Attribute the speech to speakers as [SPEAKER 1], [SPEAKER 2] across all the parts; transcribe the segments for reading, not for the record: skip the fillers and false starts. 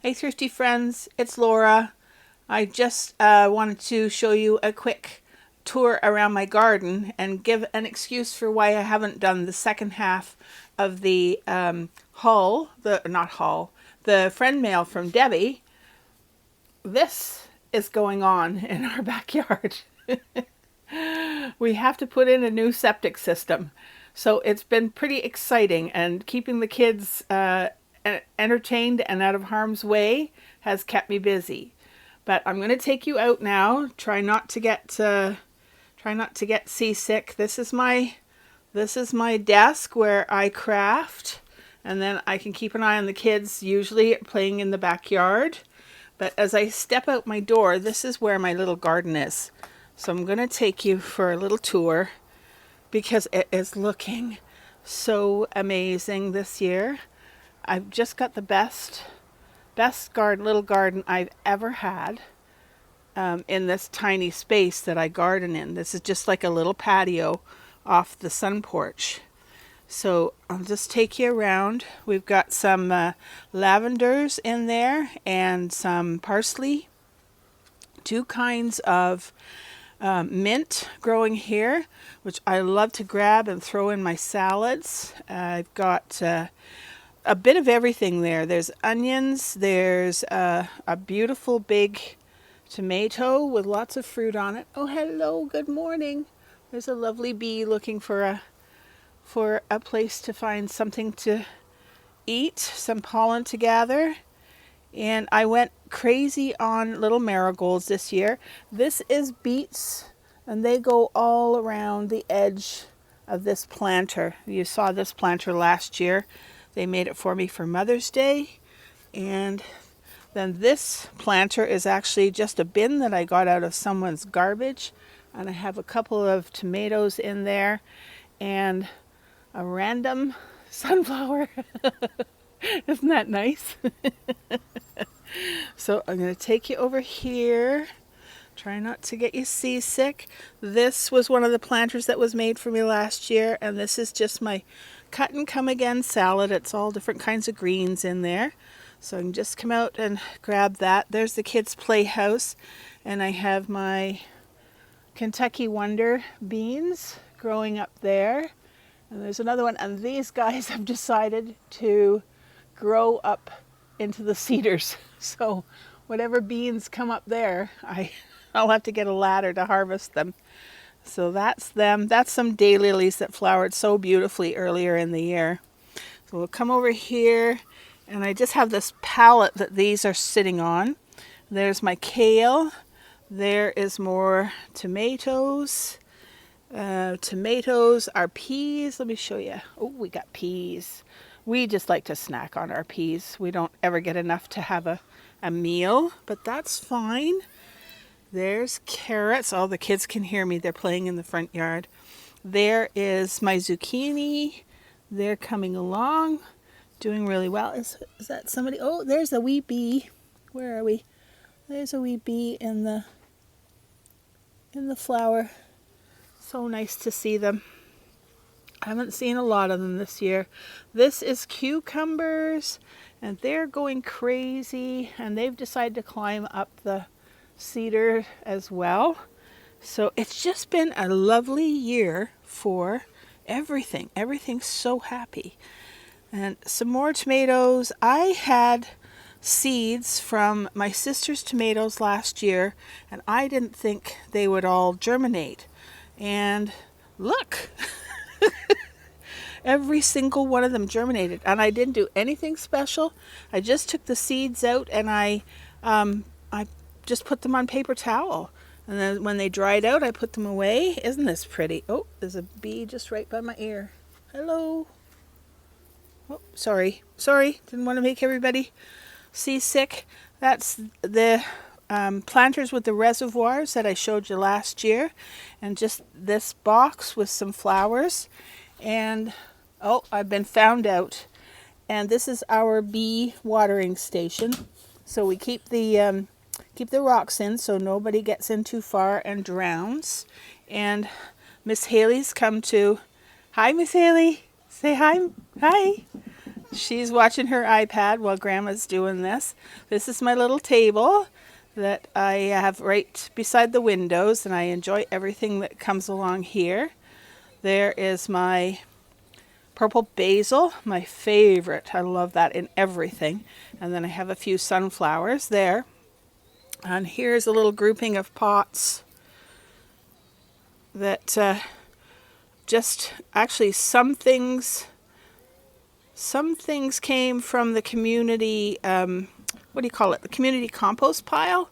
[SPEAKER 1] Hey thrifty friends, it's Laura. I just wanted to show you a quick tour around my garden and give an excuse for why I haven't done the second half of the the friend mail from Debbie. This is going on in our backyard. We have to put in a new septic system. So it's been pretty exciting, and keeping the kids entertained and out of harm's way has kept me busy. But I'm going to take you out now. Try not to get seasick. This is my desk where I craft, and then I can keep an eye on the kids, usually playing in the backyard. But as I step out my door, this is where my little garden is. So I'm going to take you for a little tour because it is looking so amazing this year. I've just got the best little garden I've ever had in this tiny space that I garden in. This is just like a little patio off the sun porch. So I'll just take you around. We've got some lavenders in there and some parsley, two kinds of mint growing here, which I love to grab and throw in my salads. I've got a bit of everything there. There's onions, there's a beautiful big tomato with lots of fruit on it. Oh, hello, good morning. There's a lovely bee looking for a place to find something to eat, some pollen to gather. And I went crazy on little marigolds this year. This is beets, and they go all around the edge of this planter. You saw this planter last year. They made it for me for Mother's Day. And then this planter is actually just a bin that I got out of someone's garbage. And I have a couple of tomatoes in there and a random sunflower. Isn't that nice? So I'm going to take you over here. Try not to get you seasick. This was one of the planters that was made for me last year, and this is just my cut and come again salad. It's all different kinds of greens in there. So I can just come out and grab that. There's the kids' playhouse, and I have my Kentucky Wonder beans growing up there. And there's another one, and these guys have decided to grow up into the cedars. So whatever beans come up there, I'll have to get a ladder to harvest them. So that's them. That's some daylilies that flowered so beautifully earlier in the year. So we'll come over here, and I just have this palette that these are sitting on. There's my kale. There is more tomatoes. Tomatoes, our peas. Let me show you. Oh, we got peas. We just like to snack on our peas. We don't ever get enough to have a meal, but that's fine. There's carrots. All the kids can hear me. They're playing in the front yard. There is my zucchini. They're coming along, doing really well. Is that somebody? Oh, there's a wee bee. Where are we? There's a wee bee in the flower. So nice to see them. I haven't seen a lot of them this year. This is cucumbers, and they're going crazy, and they've decided to climb up the cedar as well. So it's just been a lovely year for everything. Everything's so happy. And some more tomatoes. I had seeds from my sister's tomatoes last year, and I didn't think they would all germinate. And look, every single one of them germinated, and I didn't do anything special. I just took the seeds out, and I just put them on paper towel, and then when they dried out, I put them away. Isn't this pretty? Oh, there's a bee just right by my ear. Hello. Oh, sorry, didn't want to make everybody seasick. That's the planters with the reservoirs that I showed you last year, and just this box with some flowers. And oh, I've been found out, and this is our bee watering station. So we keep the rocks in so nobody gets in too far and drowns. And Miss Haley's come to. Hi, Miss Haley. Say hi. Hi. She's watching her iPad while Grandma's doing this. This is my little table that I have right beside the windows, and I enjoy everything that comes along here. There is my purple basil, my favorite. I love that in everything. And then I have a few sunflowers there. And here's a little grouping of pots that just actually some things came from the community, what do you call it? The community compost pile.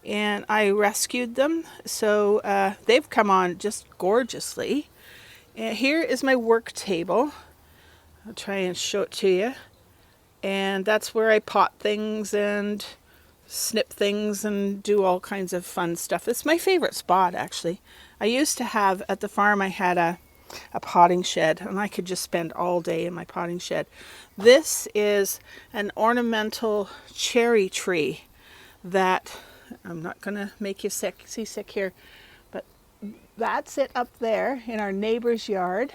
[SPEAKER 1] And I rescued them. So they've come on just gorgeously. And here is my work table. I'll try and show it to you. And that's where I pot things and snip things and do all kinds of fun stuff. It's my favorite spot, actually. I used to have, at the farm, I had a potting shed, and I could just spend all day in my potting shed. This is an ornamental cherry tree that, I'm not going to make you seasick here, but that's it up there in our neighbor's yard.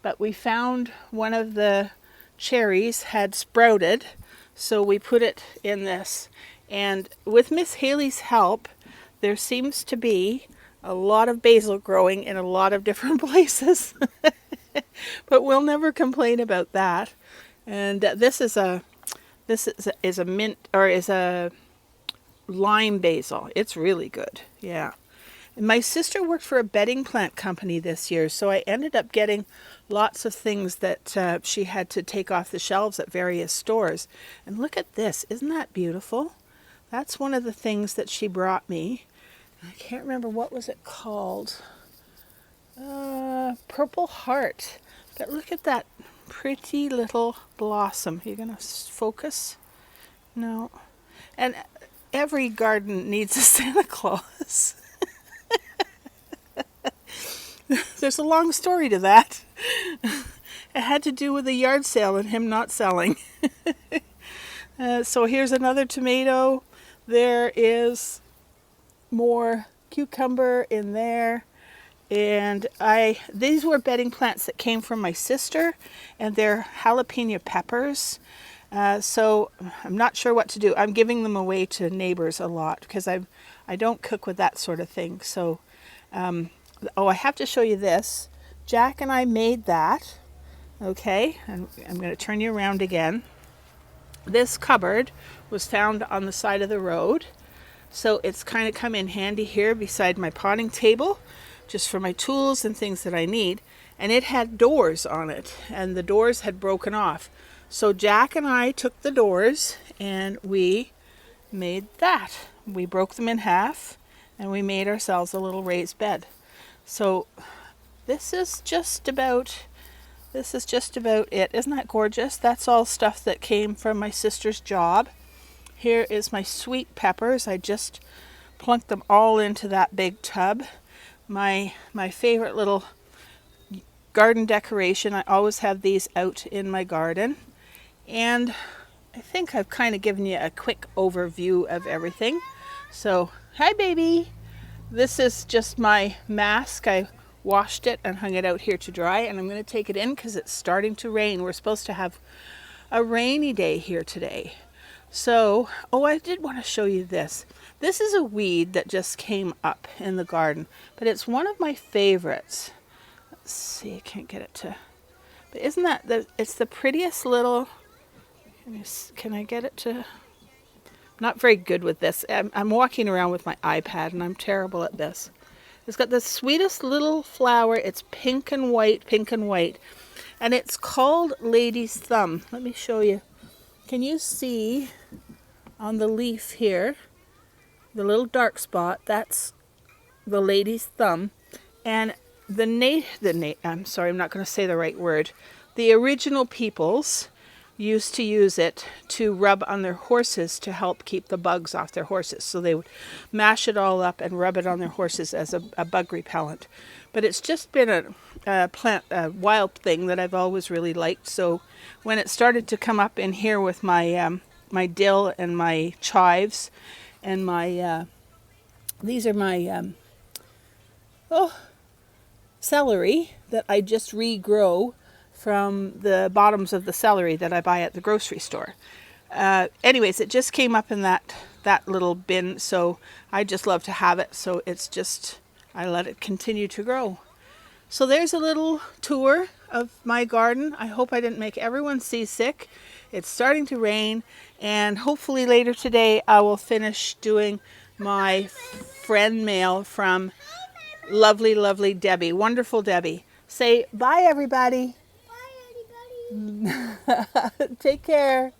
[SPEAKER 1] But we found one of the cherries had sprouted, so we put it in this. And with Miss Haley's help, there seems to be a lot of basil growing in a lot of different places. But we'll never complain about that. And this is a mint, or is a lime basil. It's really good. Yeah. My sister worked for a bedding plant company this year, so I ended up getting lots of things that she had to take off the shelves at various stores. And look at this. Isn't that beautiful? That's one of the things that she brought me. I can't remember, what was it called? Purple Heart. But look at that pretty little blossom. You're going to focus? No. And every garden needs a Santa Claus. There's a long story to that. It had to do with a yard sale and him not selling. So here's another tomato. There is more cucumber in there. And these were bedding plants that came from my sister, and they're jalapeno peppers. So I'm not sure what to do. I'm giving them away to neighbors a lot because I don't cook with that sort of thing. So, I have to show you this. Jack and I made that. Okay, and I'm going to turn you around again. This cupboard was found on the side of the road. So it's kind of come in handy here beside my potting table, just for my tools and things that I need. And it had doors on it, and the doors had broken off. So Jack and I took the doors and we made that. We broke them in half and we made ourselves a little raised bed. So this is just about it. Isn't that gorgeous? That's all stuff that came from my sister's job. Here is my sweet peppers. I just plunked them all into that big tub. My favorite little garden decoration. I always have these out in my garden. And I think I've kind of given you a quick overview of everything. So, hi baby! This is just my mask. I washed it and hung it out here to dry, and I'm going to take it in because it's starting to rain. We're supposed to have a rainy day here today. So, I did want to show you this. This is a weed that just came up in the garden, but it's one of my favorites. Let's see, I can't get it to, but isn't that it's the prettiest little, can I get it to, not very good with this. I'm walking around with my iPad and I'm terrible at this. It's got the sweetest little flower. It's pink and white. And it's called Lady's Thumb. Let me show you. Can you see on the leaf here, the little dark spot? That's the Lady's Thumb. And I'm sorry, I'm not going to say the right word. The original peoples used to use it to rub on their horses to help keep the bugs off their horses. So they would mash it all up and rub it on their horses as a bug repellent. But it's just been a wild thing that I've always really liked. So when it started to come up in here with my my dill and my chives and my these are my celery that I just regrow from the bottoms of the celery that I buy at the grocery store. Anyways, it just came up in that little bin, so I just love to have it. So it's just, I let it continue to grow. So there's a little tour of my garden. I hope I didn't make everyone seasick. It's starting to rain, and hopefully later today I will finish doing my friend mail from lovely, lovely Debbie, wonderful Debbie. Say bye, everybody.
[SPEAKER 2] Bye, everybody.
[SPEAKER 1] Take care.